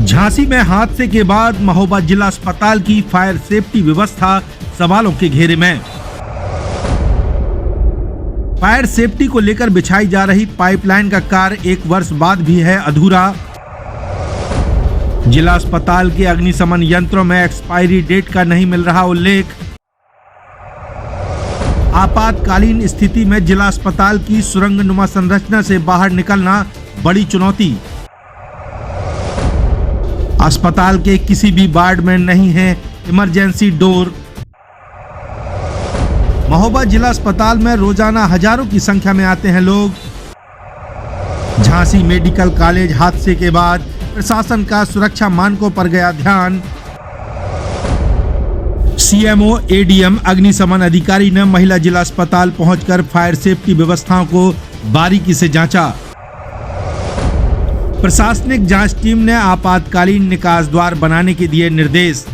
झांसी में हादसे के बाद महोबा जिला अस्पताल की फायर सेफ्टी व्यवस्था सवालों के घेरे में। फायर सेफ्टी को लेकर बिछाई जा रही पाइपलाइन का कार्य 1 वर्ष बाद भी है अधूरा। जिला अस्पताल के अग्निशमन यंत्रों में एक्सपायरी डेट का नहीं मिल रहा उल्लेख। आपातकालीन स्थिति में जिला अस्पताल की सुरंगनुमा संरचना से बाहर निकलना बड़ी चुनौती। अस्पताल के किसी भी वार्ड में नहीं है इमरजेंसी डोर। महोबा जिला अस्पताल में रोजाना हजारों की संख्या में आते हैं लोग। झांसी मेडिकल कॉलेज हादसे के बाद प्रशासन का सुरक्षा मानकों पर गया ध्यान। सीएमओ, एडीएम, अग्निशमन अधिकारी ने महिला जिला अस्पताल पहुंचकर फायर सेफ्टी व्यवस्थाओं को बारीकी से जांचा। प्रशासनिक जांच टीम ने आपातकालीन निकास द्वार बनाने के दिए निर्देश।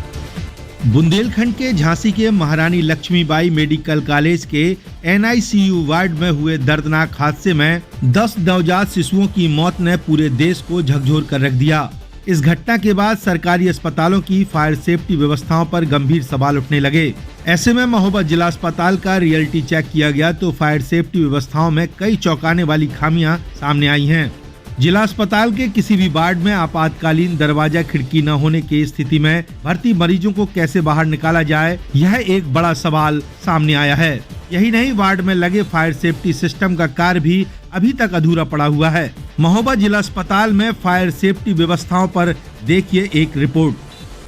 बुंदेलखंड के झांसी के महारानी लक्ष्मीबाई मेडिकल कॉलेज के NICU वार्ड में हुए दर्दनाक हादसे में 10 नवजात शिशुओं की मौत ने पूरे देश को झकझोर कर रख दिया। इस घटना के बाद सरकारी अस्पतालों की फायर सेफ्टी व्यवस्थाओं पर गंभीर सवाल उठने लगे। ऐसे में महोबा जिला अस्पताल का रियलिटी चेक किया गया तो फायर सेफ्टी व्यवस्थाओं में कई चौंकाने वाली खामियां सामने आई हैं। जिला अस्पताल के किसी भी वार्ड में आपातकालीन दरवाजा खिड़की न होने की स्थिति में भर्ती मरीजों को कैसे बाहर निकाला जाए, यह एक बड़ा सवाल सामने आया है। यही नहीं, वार्ड में लगे फायर सेफ्टी सिस्टम का कार्य भी अभी तक अधूरा पड़ा हुआ है। महोबा जिला अस्पताल में फायर सेफ्टी व्यवस्थाओं पर देखिए एक रिपोर्ट।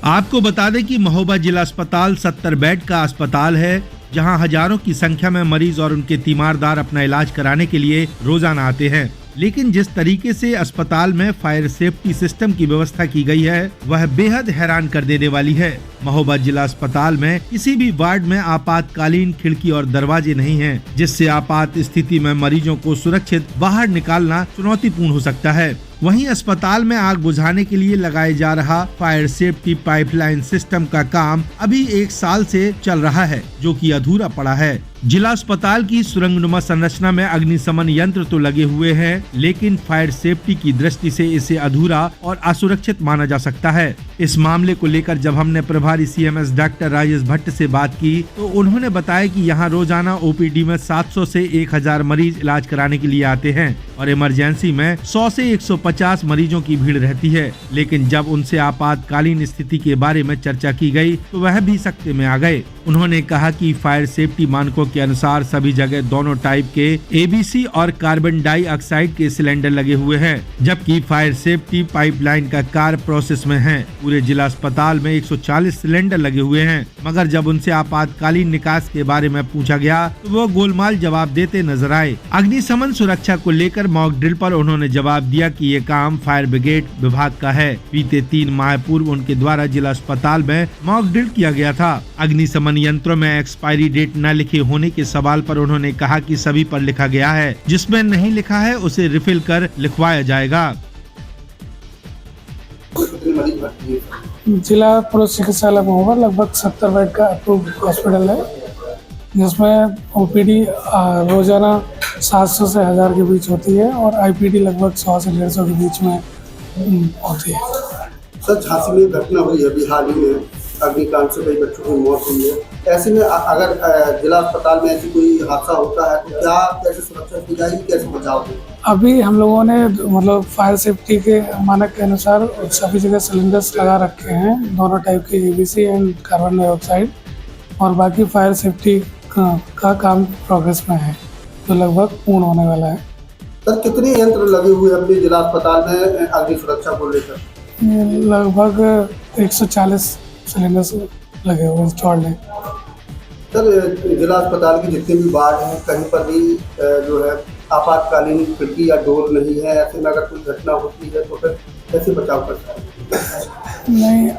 आपको बता दें कि महोबा जिला अस्पताल 70 बेड का अस्पताल है, जहां हजारों की संख्या में मरीज और उनके तीमारदार अपना इलाज कराने के लिए रोजाना आते हैं। लेकिन जिस तरीके से अस्पताल में फायर सेफ्टी सिस्टम की व्यवस्था की गई है, वह बेहद हैरान कर देने वाली है। महोबा जिला अस्पताल में किसी भी वार्ड में आपातकालीन खिड़की और दरवाजे नहीं हैं, जिससे आपात स्थिति में मरीजों को सुरक्षित बाहर निकालना चुनौतीपूर्ण हो सकता है। वहीं अस्पताल में आग बुझाने के लिए लगाए जा रहा फायर सेफ्टी पाइपलाइन सिस्टम का काम अभी 1 साल से चल रहा है, जो कि अधूरा पड़ा है। जिला अस्पताल की सुरंगनुमा संरचना में अग्निशमन यंत्र तो लगे हुए हैं, लेकिन फायर सेफ्टी की दृष्टि से इसे अधूरा और असुरक्षित माना जा सकता है। इस मामले को लेकर जब हमने प्रभारी CMS डॉक्टर राजेश भट्ट से बात की, तो उन्होंने बताया कि यहाँ रोजाना OPD में 700 से 1000 मरीज इलाज कराने के लिए आते हैं और इमरजेंसी में 100 से 150 मरीजों की भीड़ रहती है। लेकिन जब उनसे आपातकालीन स्थिति के बारे में चर्चा की गई, तो वह भी सकते में आ गए। उन्होंने कहा कि फायर सेफ्टी मानकों के अनुसार सभी जगह दोनों टाइप के ABC और कार्बन डाइऑक्साइड के सिलेंडर लगे हुए हैं, जबकि फायर सेफ्टी पाइपलाइन का कार्य प्रोसेस में है। पूरे जिला अस्पताल में 140 सिलेंडर लगे हुए हैं, मगर जब उनसे आपातकालीन निकास के बारे में पूछा गया तो वो गोलमाल जवाब देते नजर आए। अग्निशमन सुरक्षा को लेकर मॉक ड्रिल पर उन्होंने जवाब दिया कि ये काम फायर ब्रिगेड विभाग का है। बीते 3 माह पूर्व उनके द्वारा जिला अस्पताल में मॉक ड्रिल किया गया था। अग्निशमन यंत्रों में एक्सपायरी डेट न लिखे होने के सवाल पर उन्होंने कहा कि सभी पर लिखा गया है, जिसमें नहीं लिखा है उसे रिफिल कर लिखवाया जाएगा। जिला पुलिस चिकित्सालय महोबा लगभग 70 बेड का अप्रूव्ड हॉस्पिटल है, जिसमें OPD रोजाना 700 से 1000 के बीच होती है और IPD लगभग 100 से 150 के बीच में होती है। सर, झांसी में घटना हुई है, हाल ही में अग्निकांड से कई बच्चों की मौत हुई है। ऐसे में अगर जिला अस्पताल में ऐसी कोई हादसा होता है तो क्या कैसे सुरक्षा की जाएगी, कैसे बचाव होगा? अभी हम लोगों ने मतलब फायर सेफ्टी के मानक के अनुसार सभी जगह सिलेंडर्स लगा रखे हैं, दोनों टाइप के ABC एंड कार्बन डाइऑक्साइड, और बाकी फायर सेफ्टी का काम प्रोग्रेस में है, तो लगभग पूर्ण होने वाला है। सर, कितने यंत्र लगे हुए हैं अपने जिला अस्पताल में अग्नि सुरक्षा को लेकर? लगभग 140 सिलेंडर्स लगे हुए इंस्टॉल्ड हैं। सर, जिला अस्पताल के जितने भी वार्ड हैं, कहीं पर भी जो है आपातकालीन खिड़की या डोर नहीं है। ऐसे में अगर कोई घटना होती है तो फिर कैसे बचाव करता है? नहीं,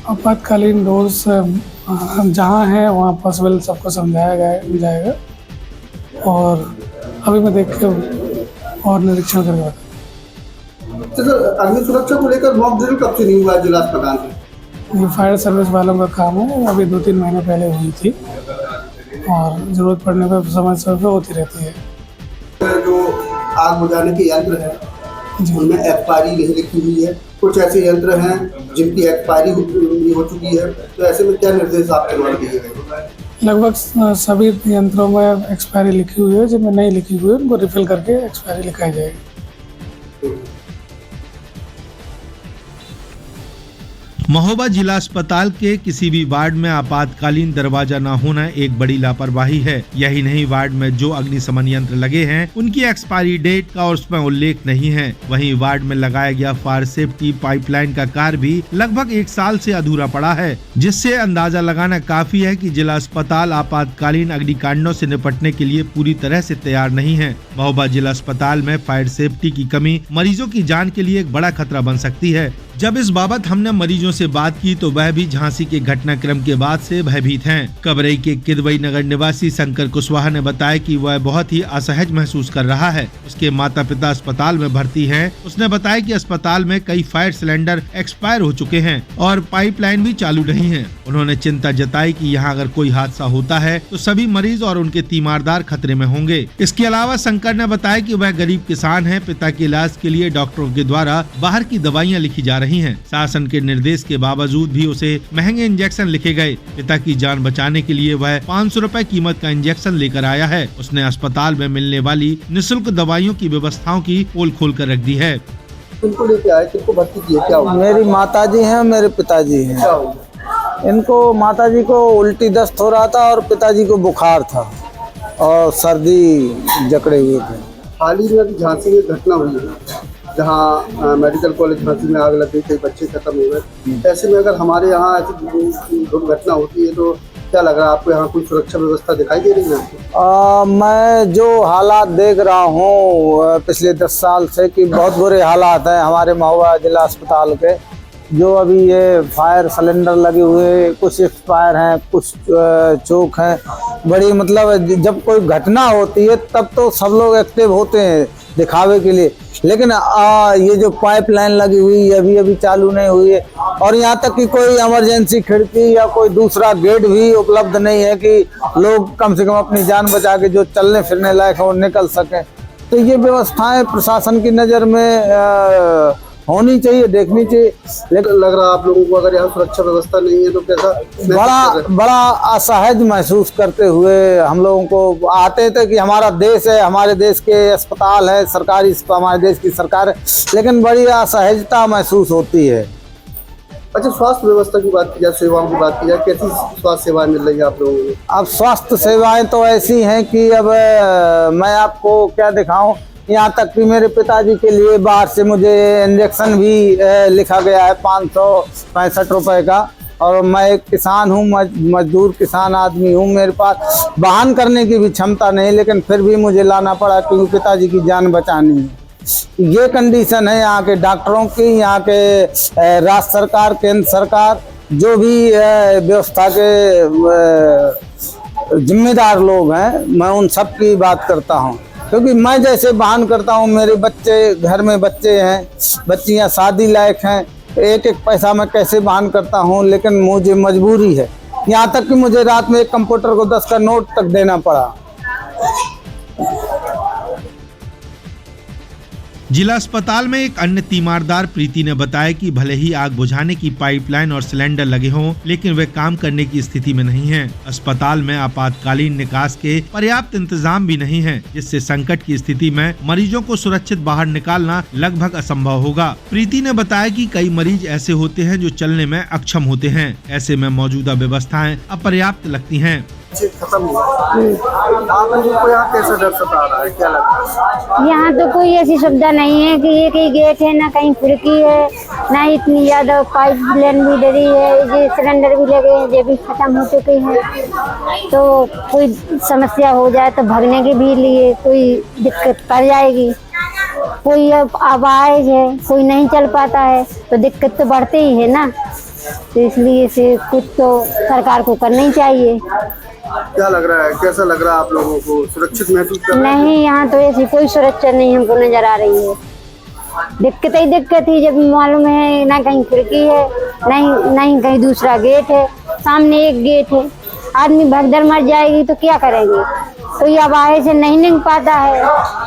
आपातकालीन डोर्स जहाँ हैं वहाँ पॉसिबल सबको समझाया जाएगा, और अभी मैं देख के और निरीक्षण करके बताऊँ। सर, अग्नि सुरक्षा को लेकर मॉक ड्रिल कब से नहीं हुआ जिला अस्पताल में? ये फायर सर्विस वालों का काम है, अभी 2-3 महीने पहले हुई थी और ज़रूरत पड़ने पर समय समय पर होती रहती है। जो आग बुझाने के यंत्र है, उनमें एक्सपायरी नहीं लिखी हुई है। कुछ ऐसे यंत्र हैं जिनकी एक्सपायरी हो चुकी है, तो ऐसे में क्या निर्देश आपके द्वारा दिए गए? लगभग सभी यंत्रों में एक्सपायरी लिखी हुई है, जिनमें नहीं लिखी हुई है उनको रिफिल करके एक्सपायरी लिखाई जाएगी। महोबा जिला अस्पताल के किसी भी वार्ड में आपातकालीन दरवाजा न होना एक बड़ी लापरवाही है। यही नहीं, वार्ड में जो अग्निशमन यंत्र लगे हैं उनकी एक्सपायरी डेट का और उसमें उल्लेख नहीं है। वहीं वार्ड में लगाया गया फायर सेफ्टी पाइपलाइन का कार्य भी लगभग 1 साल से अधूरा पड़ा है, जिससे अंदाजा लगाना काफी है कि जिला अस्पताल आपातकालीन अग्निकांडों से निपटने के लिए पूरी तरह से तैयार नहीं है। महोबा जिला अस्पताल में फायर सेफ्टी की कमी मरीजों की जान के लिए एक बड़ा खतरा बन सकती है। जब इस बाबत हमने मरीजों से बात की तो वह भी झांसी के घटनाक्रम के बाद से भयभीत हैं। कबरई के किदवई नगर निवासी शंकर कुशवाहा ने बताया कि वह बहुत ही असहज महसूस कर रहा है। उसके माता पिता अस्पताल में भर्ती हैं। उसने बताया कि अस्पताल में कई फायर सिलेंडर एक्सपायर हो चुके हैं और पाइपलाइन भी चालू नहीं है। उन्होंने चिंता जताई कि यहाँ अगर कोई हादसा होता है तो सभी मरीज और उनके तीमारदार खतरे में होंगे। इसके अलावा शंकर ने बताया कि वह गरीब किसान है। पिता के इलाज के लिए डॉक्टरों के द्वारा बाहर की दवाइयाँ लिखी जा रही हैं। शासन के निर्देश के बावजूद भी उसे महंगे इंजेक्शन लिखे गए। पिता की जान बचाने के लिए वह 500 रुपए कीमत का इंजेक्शन लेकर आया है। उसने अस्पताल में मिलने वाली निःशुल्क दवाइयों की व्यवस्थाओं की पोल खोल कर रख दी है। किनको लेके आए, किनको भर्ती किए, क्या हुआ? मेरी माताजी हैं, मेरे पिताजी हैं। क्या हुआ? इनको माताजी को उल्टी दस्त हो रहा था और पिताजी को बुखार था और सर्दी जकड़े हुए थे। हाल ही में अभी झांसी में घटना हुई है जहाँ मेडिकल कॉलेज झांसी में आग लग गई, कई बच्चे खत्म हो गए। ऐसे में अगर हमारे यहाँ ऐसी दुर्घटना होती है तो क्या लग रहा है आपको, यहाँ कोई सुरक्षा व्यवस्था दिखाई दे रही है आपको? मैं जो हालात देख रहा हूँ पिछले 10 साल से कि बहुत बुरे हालात हैं हमारे महोबा जिला अस्पताल के। जो अभी ये फायर सिलेंडर लगे हुए, कुछ एक्सपायर हैं, कुछ चोक हैं। बड़ी मतलब जब कोई घटना होती है तब तो सब लोग एक्टिव होते हैं दिखावे के लिए, लेकिन ये जो पाइपलाइन लगी हुई अभी अभी चालू नहीं हुई है और यहाँ तक कि कोई इमरजेंसी खिड़की या कोई दूसरा गेट भी उपलब्ध नहीं है कि लोग कम से कम अपनी जान बचा के जो चलने फिरने लायक है वो निकल सकें। तो ये व्यवस्थाएं प्रशासन की नज़र में होनी चाहिए, देखनी चाहिए। लेकिन लग रहा है आप लोगों को अगर यहाँ सुरक्षा व्यवस्था नहीं है तो कैसा बड़ा असहज महसूस करते हुए हम लोगों को आते थे कि हमारा देश है, हमारे देश के अस्पताल है, सरकारी हमारे देश की सरकार है, लेकिन बड़ी असहजता महसूस होती है। अच्छा, स्वास्थ्य व्यवस्था की बात की जाए, सेवाओं की बात की जाए, कैसी स्वास्थ्य सेवाएं मिल रही है आप लोगों को? अब स्वास्थ्य सेवाएं तो ऐसी हैं कि अब मैं आपको क्या दिखाऊं। यहाँ तक कि मेरे पिताजी के लिए बाहर से मुझे इंजेक्शन भी लिखा गया है 565 रुपए का, और मैं एक किसान हूँ, मजदूर किसान आदमी हूँ। मेरे पास वाहन करने की भी क्षमता नहीं, लेकिन फिर भी मुझे लाना पड़ा क्योंकि पिताजी की जान बचानी है। ये कंडीशन है यहाँ के डॉक्टरों की, यहाँ के राज्य सरकार, केंद्र सरकार, जो भी व्यवस्था के जिम्मेदार लोग हैं, मैं उन सब की बात करता हूँ। क्योंकि मैं जैसे वाहन करता हूँ, मेरे बच्चे, घर में बच्चे हैं, बच्चियाँ शादी लायक हैं, एक एक पैसा मैं कैसे वाहन करता हूँ, लेकिन मुझे मजबूरी है। यहाँ तक कि मुझे रात में एक कंप्यूटर को 10 का नोट तक देना पड़ा। जिला अस्पताल में एक अन्य तीमारदार प्रीति ने बताया कि भले ही आग बुझाने की पाइपलाइन और सिलेंडर लगे हों, लेकिन वे काम करने की स्थिति में नहीं हैं। अस्पताल में आपातकालीन निकास के पर्याप्त इंतजाम भी नहीं है, जिससे संकट की स्थिति में मरीजों को सुरक्षित बाहर निकालना लगभग असंभव होगा। प्रीति ने बताया कि कई मरीज ऐसे होते हैं जो चलने में अक्षम होते हैं। ऐसे में मौजूदा व्यवस्थाएं अपर्याप्त लगती हैं। खत्म हुआ, आप लोगों को यहाँ कैसा डर सता रहा है, क्या लगता है? यहाँ तो कोई ऐसी सुविधा नहीं है कि एक ही गेट है, ना कहीं खिड़की है, ना इतनी ज्यादा पाइप लाइन भी डरी है, ये सिलेंडर भी लगे हैं, ये भी खत्म हो चुके हैं। तो कोई समस्या हो जाए तो भगने के भी लिए कोई दिक्कत पड़ जाएगी। कोई अब आए है, कोई नहीं चल पाता है तो दिक्कत तो बढ़ती ही है ना। तो इसलिए से कुछ तो सरकार को करना ही चाहिए। क्या लग रहा है, कैसा लग रहा है आप लोगों को, सुरक्षित महसूस कर रहे हैं? नहीं, यहाँ तो ऐसी कोई सुरक्षा नहीं हमको नजर आ रही है। दिक्कत ही दिक्कत ही, जब मालूम है ना कहीं खिड़की है, नहीं कहीं दूसरा गेट है, सामने एक गेट है, आदमी भगदड़ मर जाएगी तो क्या करेंगे। कोई अब आए से नहीं पाता है,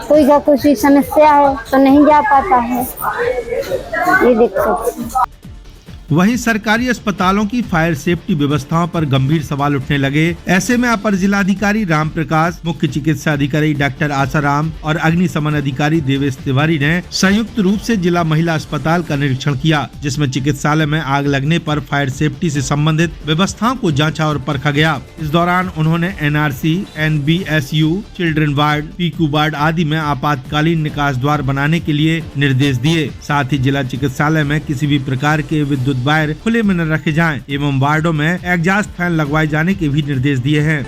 कोई का कुछ समस्या है तो नहीं जा पाता है, ये दिक्कत। वहीं सरकारी अस्पतालों की फायर सेफ्टी व्यवस्थाओं पर गंभीर सवाल उठने लगे। ऐसे में अपर जिलाधिकारी राम प्रकाश, मुख्य चिकित्सा अधिकारी डॉक्टर आसाराम और अग्निशमन अधिकारी देवेश तिवारी ने संयुक्त रूप से जिला महिला अस्पताल का निरीक्षण किया, जिसमें चिकित्सालय में आग लगने पर फायर सेफ्टी से संबंधित व्यवस्थाओं को जांचा और परखा गया। इस दौरान उन्होंने NRC, NBSU, children ward, PQ ward आदि में आपातकालीन निकास द्वार बनाने के लिए निर्देश दिए। साथ ही जिला चिकित्सालय में किसी भी प्रकार के विद्युत वायर खुले में न रखे जाएं एवं वार्डों में एग्जॉस्ट फैन लगवाए जाने के भी निर्देश दिए हैं।